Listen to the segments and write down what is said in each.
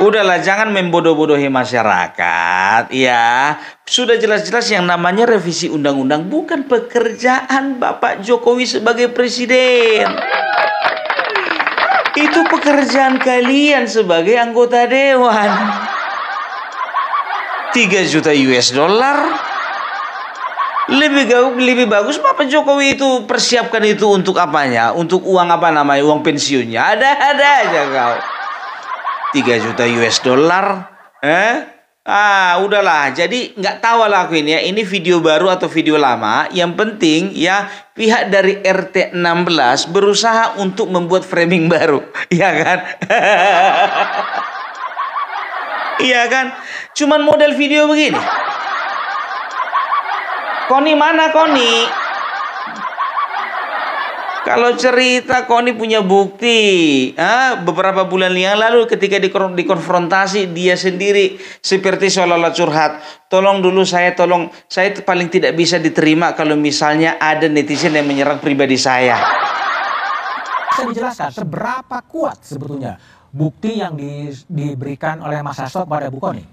Udahlah, jangan membodoh-bodohi masyarakat, ya. Sudah jelas-jelas yang namanya revisi undang-undang bukan pekerjaan Bapak Jokowi sebagai presiden. Itu pekerjaan kalian sebagai anggota dewan. 3 juta US dollar. Lebih bagus Bapak Jokowi itu persiapkan itu untuk apanya? Untuk uang apa namanya? Uang pensiunnya. Ada aja kau. 3 juta US dollar. Udahlah. Jadi nggak tahu lah aku ini ya. Ini video baru atau video lama. Yang penting ya pihak dari RT 16 berusaha untuk membuat framing baru. Iya kan? Iya kan? Cuman model video begini. Koni mana Koni? Kalau cerita Koni punya bukti, beberapa bulan yang lalu ketika dikonfrontasi dia sendiri seperti seolah-olah curhat. Tolong saya paling tidak bisa diterima kalau misalnya ada netizen yang menyerang pribadi saya. Bisa dijelaskan seberapa kuat sebetulnya bukti yang diberikan oleh Mas Hasto kepada Bu Koni?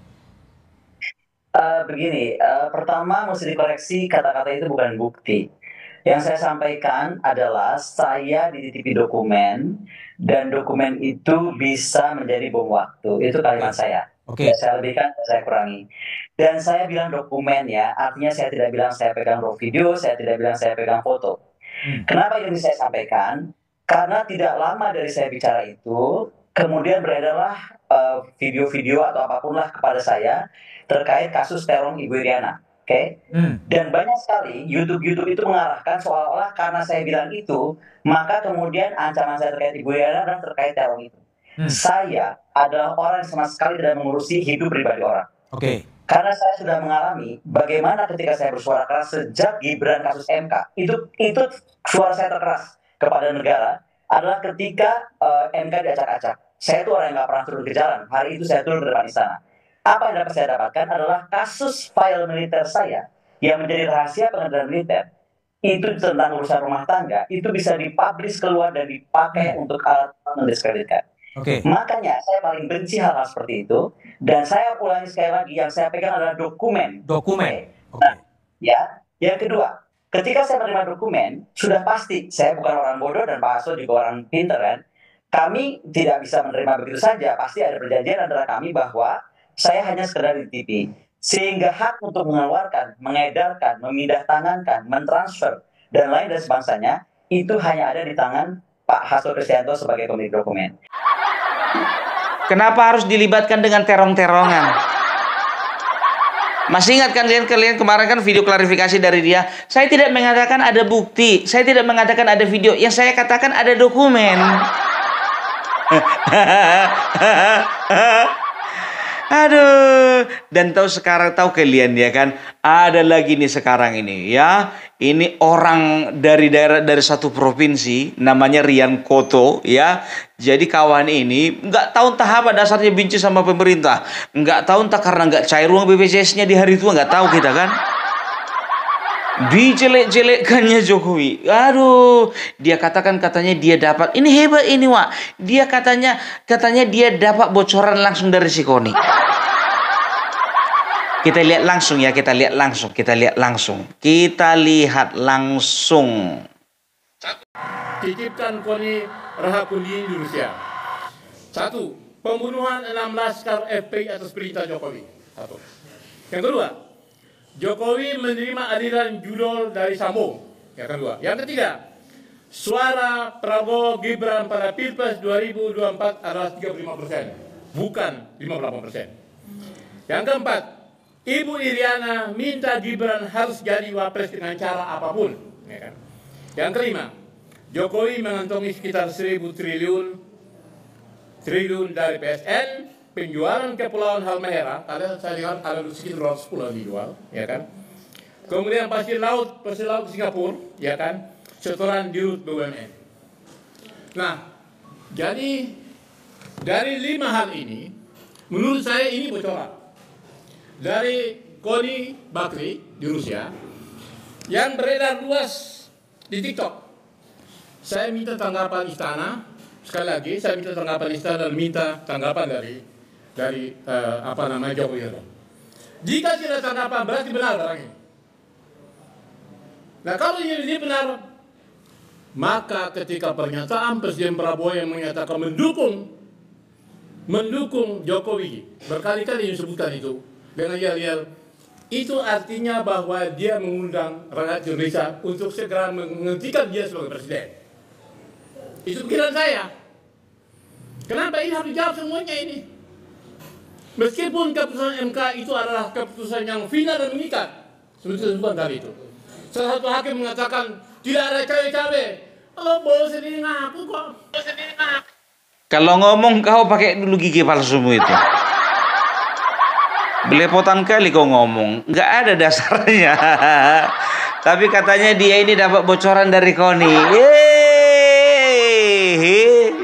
Begini, pertama mesti dikoreksi kata-kata itu bukan bukti. Yang saya sampaikan adalah saya dititipi dokumen dan dokumen itu bisa menjadi bom waktu. Itu kalimat saya. Oke. Saya lebihkan, saya kurangi. Dan saya bilang dokumen ya, artinya saya tidak bilang saya pegang raw video, saya tidak bilang saya pegang foto. Kenapa ini saya sampaikan? Karena tidak lama dari saya bicara itu, kemudian beredarlah video-video atau apapun lah kepada saya terkait kasus teror Ibu Iriana. Oke. Dan banyak sekali YouTube itu mengarahkan seolah-olah karena saya bilang itu, maka kemudian ancaman saya terkait Ibu Iriana dan terkait teror itu. Saya adalah orang yang sama sekali tidak mengurusi hidup pribadi orang. Oke. Karena saya sudah mengalami bagaimana ketika saya bersuara keras sejak Gibran kasus MK, itu suara saya terkeras kepada negara adalah ketika MK diacak-acak. Saya itu orang yang nggak pernah turun ke jalan. Hari itu saya turun di depan istana. Apa yang dapat saya dapatkan adalah kasus file militer saya yang menjadi rahasia pengadilan militer itu tentang urusan rumah tangga itu bisa dipublish keluar dan dipakai untuk alat mendiskreditkan. Makanya saya paling benci hal-hal seperti itu dan saya ulangi sekali lagi yang saya pegang adalah dokumen. Nah, ya, yang kedua, ketika saya menerima dokumen sudah pasti saya bukan orang bodoh dan Pak Hasto juga orang pintar kan. Kami tidak bisa menerima begitu saja. Pasti ada perjanjian antara kami bahwa saya hanya sekedar dititipi. Sehingga hak untuk mengeluarkan, mengedarkan, memindah tangankan, mentransfer, dan lain dan sebangsanya, itu hanya ada di tangan Pak Hasto Kristianto sebagai pemilik dokumen. Kenapa harus dilibatkan dengan terong-terongan? Masih ingat kan kalian kemarin kan video klarifikasi dari dia? Saya tidak mengatakan ada bukti, saya tidak mengatakan ada video, yang saya katakan ada dokumen. Aduh, dan tahu kalian ya kan, ada lagi nih sekarang ini ya. Ini orang dari satu provinsi namanya Rian Koto ya. Jadi kawan ini nggak tahu entah apa dasarnya benci sama pemerintah. Nggak tahu entah karena nggak cair uang BPJS-nya di hari itu, nggak tahu kita kan. Dijelek-jelekkannya Jokowi. Aduh, dia katanya dia dapat. Ini hebat ini, Wak. Dia katanya dia dapat bocoran langsung dari si Koni. Kita lihat langsung. Titipkan Koni Rahakundin di Rusia. 1. Pembunuhan 6 laskar FPI atas perintah Jokowi. 1. Yang kedua, Jokowi menerima aliran judul dari Sambo. Yang kedua. Yang ketiga, suara Prabowo Gibran pada Pilpres 2024 adalah 35%, bukan 58%. Yang keempat, Ibu Iriana minta Gibran harus jadi wapres dengan cara apapun. Yang kelima, Jokowi mengantongi sekitar 1.000 triliun dari PSN, penjualan Kepulauan Halmahera, saya lihat ada sekitar 210 dijual, ya kan? Kemudian pasir laut Singapura, ya kan? Setoran di RUT BUMN. Nah, jadi dari 5 hal ini, menurut saya ini bocoran dari Koni Bakri di Rusia yang beredar luas di TikTok. Saya minta tanggapan istana, sekali lagi saya minta tanggapan istana dan minta tanggapan dari Joko Widodo. Jika tidak tanggapan berarti benar barang ini. Nah kalau ini benar, maka ketika pernyataan Presiden Prabowo yang menyatakan mendukung Jokowi, berkali-kali disebutkan itu dengan yel-yel, itu artinya bahwa dia mengundang rakyat Indonesia untuk segera menghentikan dia sebagai presiden. Itu pikiran saya. Kenapa ini harus dijawab semuanya ini? Meskipun keputusan MK itu adalah keputusan yang final dan mengikat, seperti disebutkan tadi itu. Salah satu hakim mengatakan tidak ada cawe-cawe. Kalau boleh sendiri ngaku kok. Kalau ngomong kau pakai dulu gigi palsumu itu. Belepotan kali kau ngomong, nggak ada dasarnya. Tapi katanya dia ini dapat bocoran dari Koni.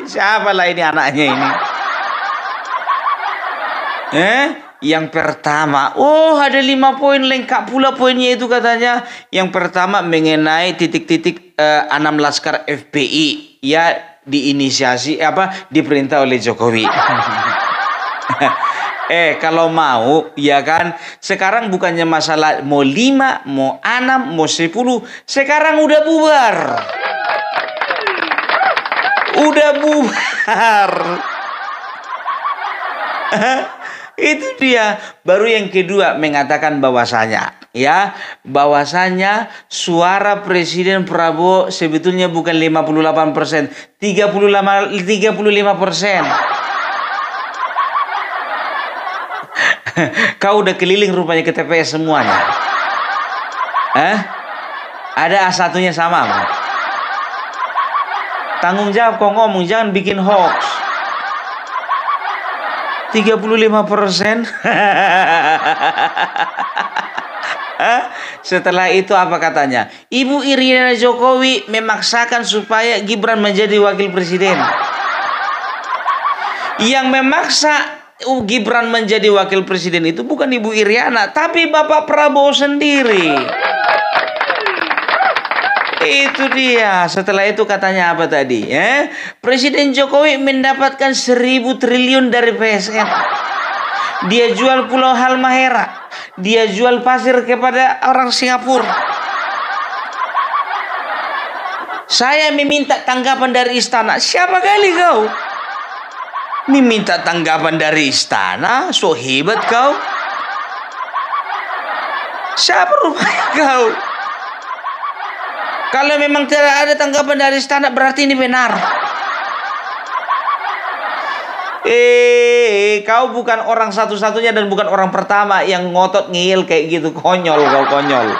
Siapa lah ini anaknya ini? Yang pertama, ada 5 poin, lengkap pula poinnya itu katanya. Yang pertama mengenai titik-titik 6 laskar FPI ya diinisiasi diperintah oleh Jokowi. Kalau mau ya kan, sekarang bukannya masalah mau 5, mau 6, mau 10, sekarang udah bubar. Udah bubar. Itu dia. Baru yang kedua mengatakan bahwasanya suara Presiden Prabowo sebetulnya bukan 58%, 35%. Kau udah keliling rupanya ke TPS semuanya. Ada A1-nya sama. Tanggung jawab kau ngomong, jangan bikin hoax. 35%. Setelah itu apa katanya? Ibu Iriana Jokowi memaksakan supaya Gibran menjadi wakil presiden. Yang memaksa Gibran menjadi wakil presiden itu bukan Ibu Iriana, tapi Bapak Prabowo sendiri. Itu dia. Setelah itu katanya apa tadi? Presiden Jokowi mendapatkan 1.000 triliun dari PSN. Dia jual Pulau Halmahera. Dia jual pasir kepada orang Singapura. Saya meminta tanggapan dari istana. Siapa kali kau? Meminta tanggapan dari istana? So hebat kau. Siapa rupanya kau? Kalau memang tidak ada tanggapan dari istana, berarti ini benar. Kau bukan orang satu-satunya dan bukan orang pertama yang ngotot ngeyel kayak gitu. Konyol kau, konyol.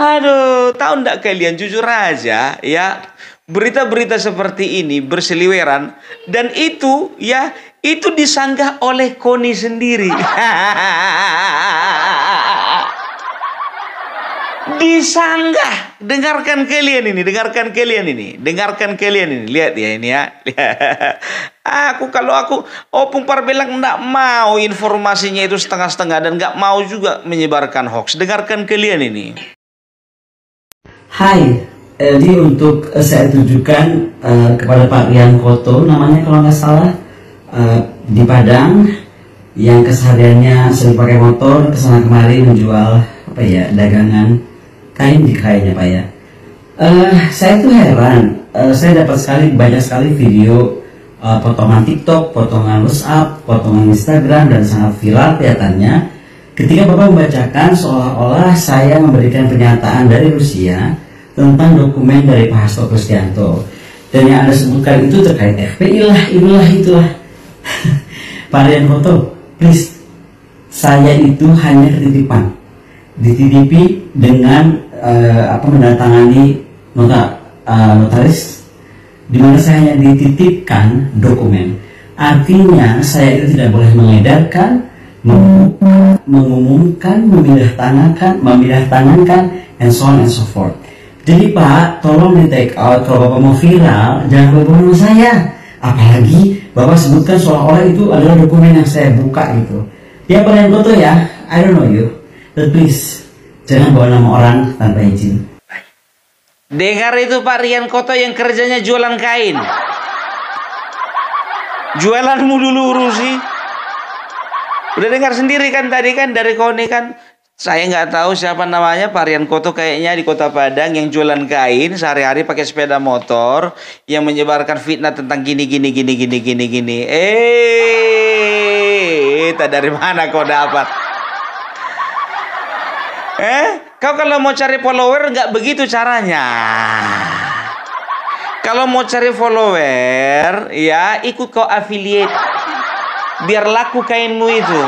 Aduh, tahu ndak kalian, jujur aja ya, berita-berita seperti ini berseliweran dan itu disanggah oleh Koni sendiri. Disanggah. Dengarkan kalian ini. Lihat ya ini ya. Kalau aku Opung Parbelang nggak mau informasinya itu setengah-setengah dan nggak mau juga menyebarkan hoax. Dengarkan kalian ini. Hai, jadi untuk saya tujukan kepada Pak Rian Koto, namanya kalau nggak salah, di Padang, yang kesehariannya sering pakai motor kesana kemari menjual dagangan kain di kayaknya Pak ya. Saya tuh heran, saya dapat banyak sekali video potongan TikTok, potongan WhatsApp, potongan Instagram dan sangat viral kelihatannya ketika Bapak membacakan seolah-olah saya memberikan pernyataan dari Rusia tentang dokumen dari Pak Hasto Kristianto, dan yang Anda sebutkan itu terkait FPI lah, itulah. Pak Rian Koto, please, saya itu hanya ketitipan, dititipi dengan menandatangani notaris, di mana saya hanya dititipkan dokumen. Artinya saya itu tidak boleh mengedarkan, mengumumkan, memindah tangankan, and so on and so forth. Jadi Pak, tolong di take out kalau Bapak mau viral, jangan bawa nama saya. Apalagi Bapak sebutkan seolah-olah itu adalah dokumen yang saya buka gitu. Ya Pak Rian Koto ya, I don't know you, but please, jangan bawa nama orang tanpa izin. Dengar itu Pak Rian Koto yang kerjanya jualan kain. Jualanmu dulu urusi. Udah dengar sendiri kan tadi kan dari Koni kan. Saya nggak tahu siapa namanya, Pak Rian Koto kayaknya di Kota Padang yang jualan kain sehari-hari pakai sepeda motor yang menyebarkan fitnah tentang gini. Tak dari mana kau dapat? Kau kalau mau cari follower nggak begitu caranya. Kalau mau cari follower, ya ikut kau affiliate. Biar laku kainmu itu.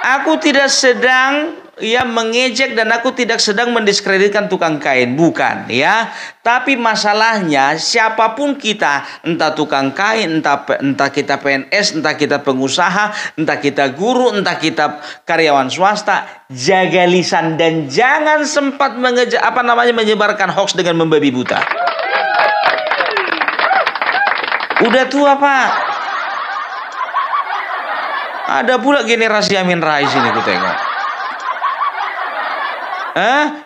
Aku tidak sedang mengejek dan aku tidak sedang mendiskreditkan tukang kain, bukan ya. Tapi masalahnya siapapun kita, entah tukang kain, entah kita PNS, entah kita pengusaha, entah kita guru, entah kita karyawan swasta, jaga lisan dan jangan sempat menyebarkan hoax dengan membabi buta. Udah tua, Pak. Ada pula generasi Amin Rais ini ku tengok.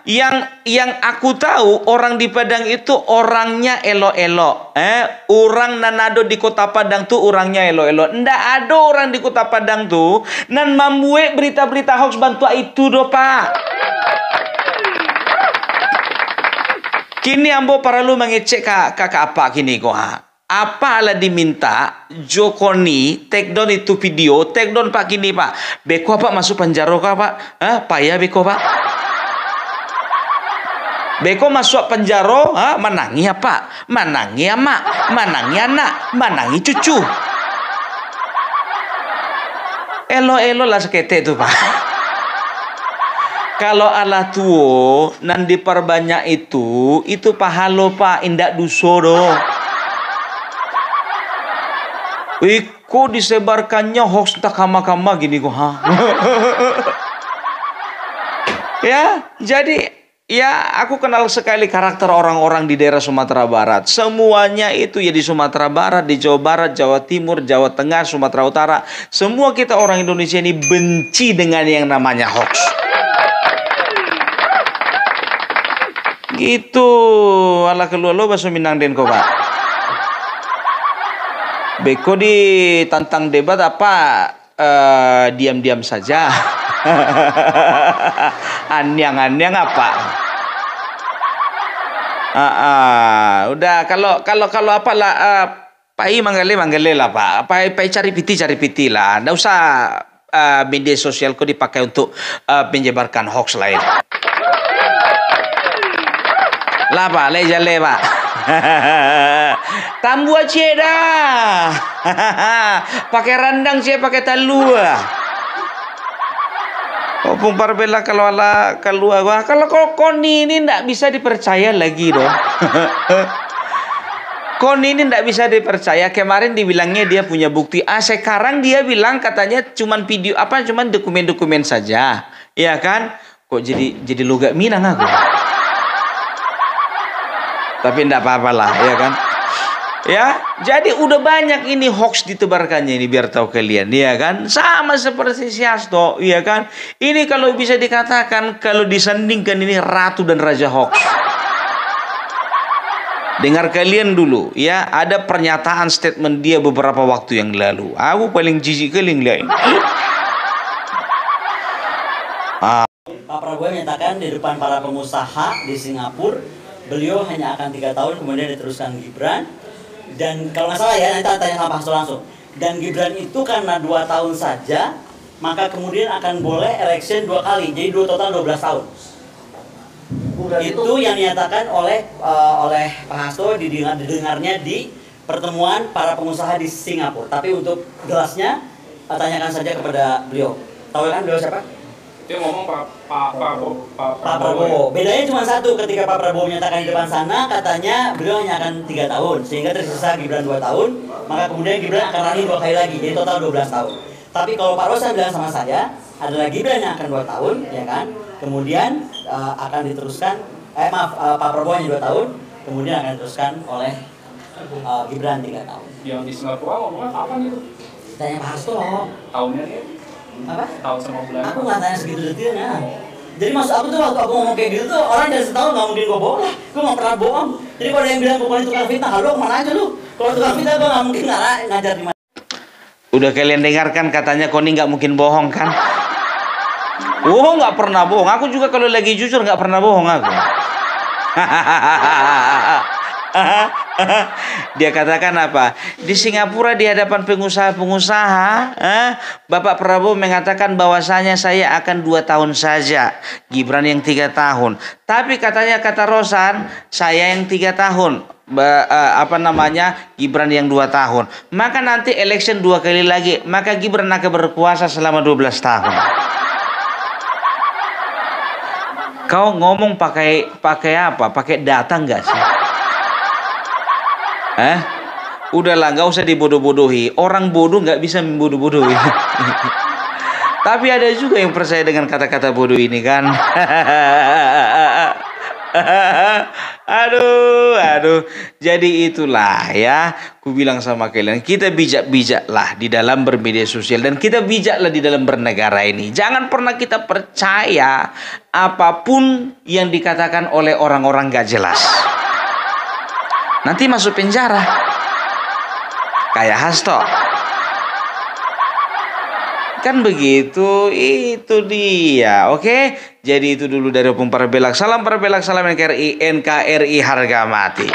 Yang aku tahu orang di Padang itu orangnya elo-elo. Orang Nanado di Kota Padang tuh orangnya elo-elo. Ndak ada orang di Kota Padang tuh nan membuat berita-berita hoax bantu itu do, Pak. Kini ambo perlu mengecek kakak apa kini kok. Apa lah diminta Jokoni take down itu video, take down Pak gini Pak. Beko apa masuk penjara kah Pak? Payah beko Pak. Beko masuk penjara, menangi apa? Menangi emak, menangi anak, menangi cucu. Elo-elo lah sekete itu Pak. Kalau ala tuo nan diperbanyak itu pahalo Pak, indak duso do. Kok disebarkannya hoax entah kama-kama gini kok ya, jadi ya aku kenal sekali karakter orang-orang di daerah Sumatera Barat. Semuanya itu ya di Sumatera Barat, di Jawa Barat, Jawa Timur, Jawa Tengah, Sumatera Utara. Semua kita orang Indonesia ini benci dengan yang namanya hoax. Gitu. Ala keluar lo bahasa Minang den kok Pak. Beko ditantang debat apa diam-diam saja. Anyang-anyang apa? Udah kalau apalah pai manggale lah Pak. Pai cari piti lah. Nggak usah media sosial kok dipakai untuk menyebarkan hoax lain. Lah Pak, le Pak. Tambu aja dah. Pakai randang sih, pakai talu. Opung parbela kalau ala keluar gua. Kalau Koni ini ndak bisa dipercaya lagi dong. Koni ini ndak bisa dipercaya. Kemarin dibilangnya dia punya bukti. Sekarang dia bilang katanya cuman video cuman dokumen-dokumen saja. Iya kan? Kok jadi logat Minang aku. Tapi enggak apa-apa lah, ya kan? Ya, jadi udah banyak ini hoax ditebarkannya ini biar tahu kalian, ya kan? Sama seperti si Hasto, ya kan? Ini kalau bisa dikatakan kalau disandingkan ini ratu dan raja hoax. Dengar kalian dulu, ya, ada pernyataan statement dia beberapa waktu yang lalu. Aku paling jijik kali ngeliat. Pak Prabowo menyatakan di depan para pengusaha di Singapura, beliau hanya akan 3 tahun, kemudian diteruskan Gibran. Dan kalau nggak salah ya, nanti tanya sama Pak Hasto langsung. Dan Gibran itu karena 2 tahun saja, maka kemudian akan boleh election 2 kali, jadi total 12 tahun. Itu yang dinyatakan oleh Pak Hasto didengarnya di pertemuan para pengusaha di Singapura. Tapi untuk jelasnya, tanyakan saja kepada beliau. Tahu kan beliau siapa? Dia ngomong Pak Prabowo. Bedanya cuma satu, ketika Pak Prabowo menyatakan di depan sana, katanya beliau hanya akan 3 tahun, sehingga tersisa Gibran 2 tahun, maka kemudian Gibran akan running 2 kali lagi, jadi total 12 tahun. Tapi kalau Pak Rosa bilang sama saya, adalah Gibran yang akan 2 tahun, ya kan? Kemudian akan diteruskan, Pak Prabowo hanya 2 tahun, kemudian akan diteruskan oleh Gibran 3 tahun. Yang di Singapura ngomongnya kapan itu? Tanya Pak Hasto. Tahunnya dia? Apa? Tahun sama bulan. Aku nggak tanya segitu detailnya. Jadi maksud aku tuh waktu aku ngomong kayak gitu tuh orang dari setahun nggak mungkin gue bohong lah. Gue nggak pernah bohong. Jadi kalau ada yang bilang pokoknya itu kan fitnah, halo kemana aja lu? Kalau tukang pita gue nggak mungkin ngajar di mana. Udah kalian dengarkan katanya Koni nggak mungkin bohong kan? Oh, nggak pernah bohong. Aku juga kalau lagi jujur nggak pernah bohong aku. Dia katakan apa? Di Singapura di hadapan pengusaha-pengusaha, Bapak Prabowo mengatakan bahwasanya saya akan 2 tahun saja, Gibran yang 3 tahun. Tapi katanya kata Rosan, saya yang 3 tahun. Gibran yang 2 tahun. Maka nanti election 2 kali lagi, maka Gibran akan berkuasa selama 12 tahun. Kau ngomong pakai apa? Pakai data nggak sih? Udahlah, nggak usah dibodoh-bodohi. Orang bodoh nggak bisa membodoh-bodohi. Tapi ada juga yang percaya dengan kata-kata bodoh ini kan. Aduh. Jadi itulah ya, ku bilang sama kalian, kita bijak-bijaklah di dalam bermedia sosial dan kita bijaklah di dalam bernegara ini. Jangan pernah kita percaya apapun yang dikatakan oleh orang-orang gak jelas. Nanti masuk penjara. Kayak Hasto. Kan begitu, itu dia. Oke, jadi itu dulu dari Opung Parabelak. Salam Parabelak, salam NKRI harga mati.